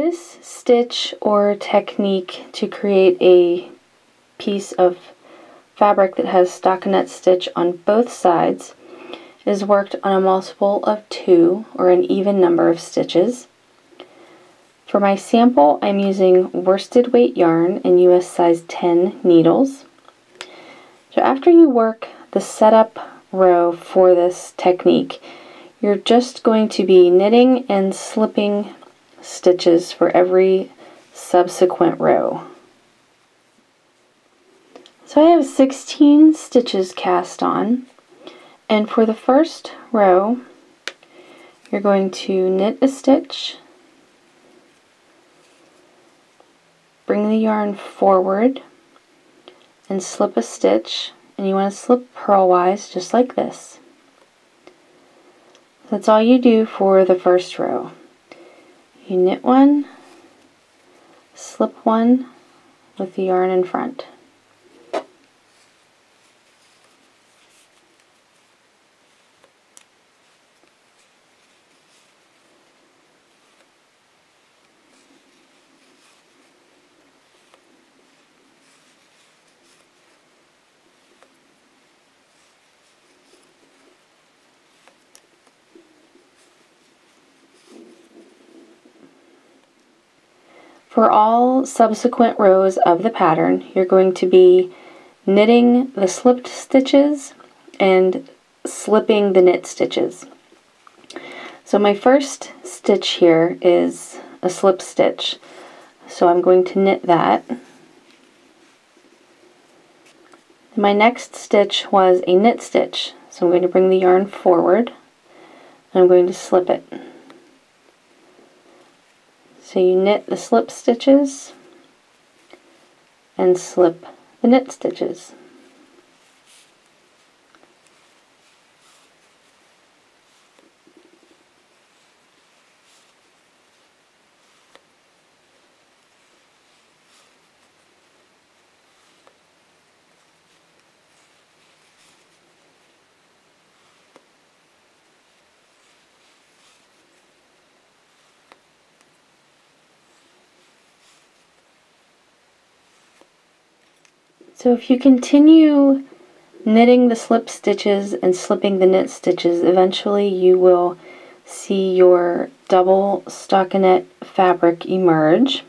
This stitch or technique to create a piece of fabric that has stockinette stitch on both sides is worked on a multiple of 2 or an even number of stitches. For my sample, I'm using worsted weight yarn and US size 10 needles. So after you work the setup row for this technique, you're just going to be knitting and slipping stitches for every subsequent row. So I have 16 stitches cast on, and for the first row you're going to knit a stitch, bring the yarn forward and slip a stitch, and you want to slip purlwise just like this. That's all you do for the first row. You knit one, slip one with the yarn in front. For all subsequent rows of the pattern, you're going to be knitting the slipped stitches and slipping the knit stitches. So my first stitch here is a slip stitch, so I'm going to knit that. My next stitch was a knit stitch, so I'm going to bring the yarn forward and I'm going to slip it. So you knit the slip stitches and slip the knit stitches. So if you continue knitting the slip stitches and slipping the knit stitches, eventually you will see your double stockinette fabric emerge.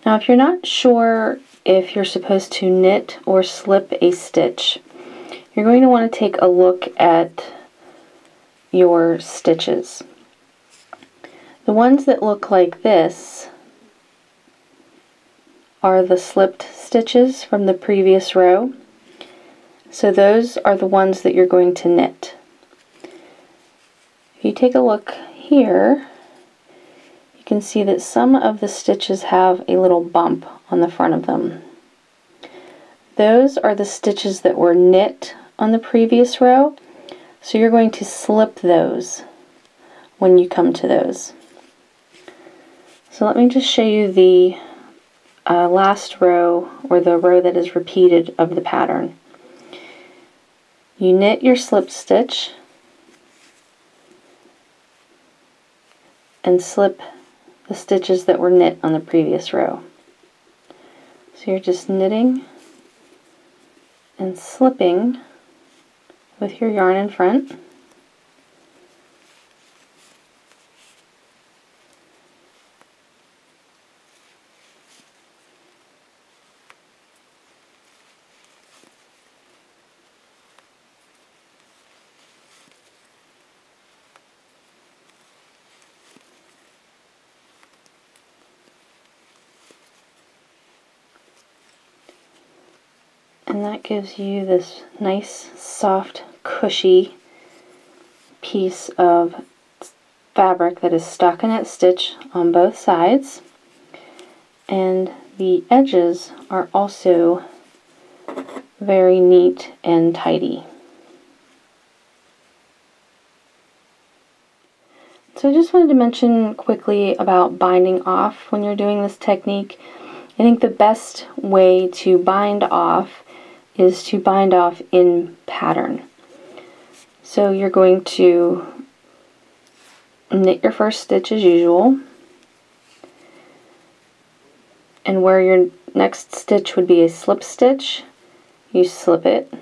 Now if you're not sure if you're supposed to knit or slip a stitch, you're going to want to take a look at your stitches. The ones that look like this are the slipped stitches from the previous row. So those are the ones that you're going to knit. If you take a look here, you can see that some of the stitches have a little bump on the front of them. Those are the stitches that were knit on the previous row, so you're going to slip those when you come to those. So let me just show you the last row, or the row that is repeated of the pattern. You knit your slip stitch and slip the stitches that were knit on the previous row. So you're just knitting and slipping with your yarn in front. And that gives you this nice, soft, cushy piece of fabric that is stockinette stitch on both sides. And the edges are also very neat and tidy. So I just wanted to mention quickly about binding off when you're doing this technique. I think the best way to bind off is to bind off in pattern. So you're going to knit your first stitch as usual, And where your next stitch would be a slip stitch, you slip it,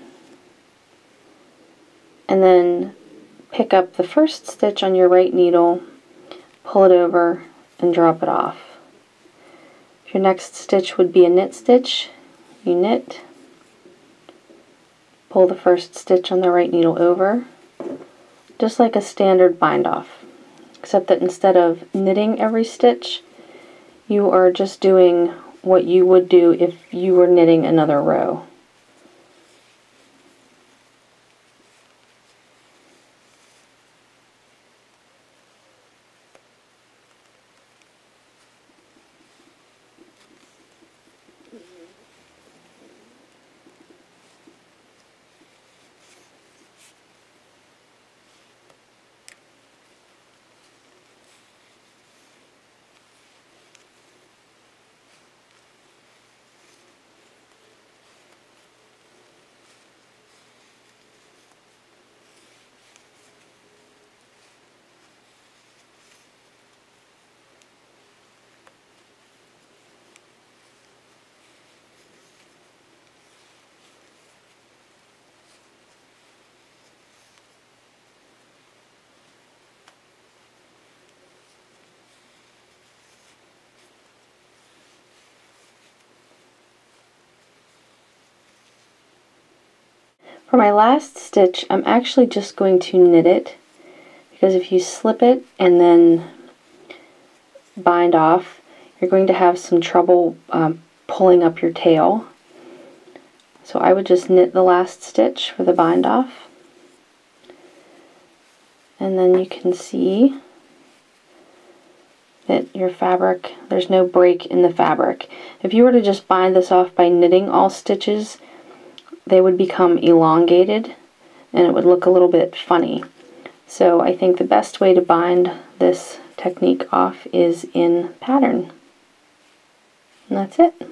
and then pick up the first stitch on your right needle, pull it over, and drop it off. Your next stitch would be a knit stitch. You knit, pull the first stitch on the right needle over, just like a standard bind off, except that instead of knitting every stitch, you are just doing what you would do if you were knitting another row. For my last stitch, I'm actually just going to knit it, because if you slip it and then bind off, you're going to have some trouble pulling up your tail. So I would just knit the last stitch for the bind off. And then you can see that your fabric, there's no break in the fabric. If you were to just bind this off by knitting all stitches, they would become elongated and it would look a little bit funny. So I think the best way to bind this technique off is in pattern. And that's it.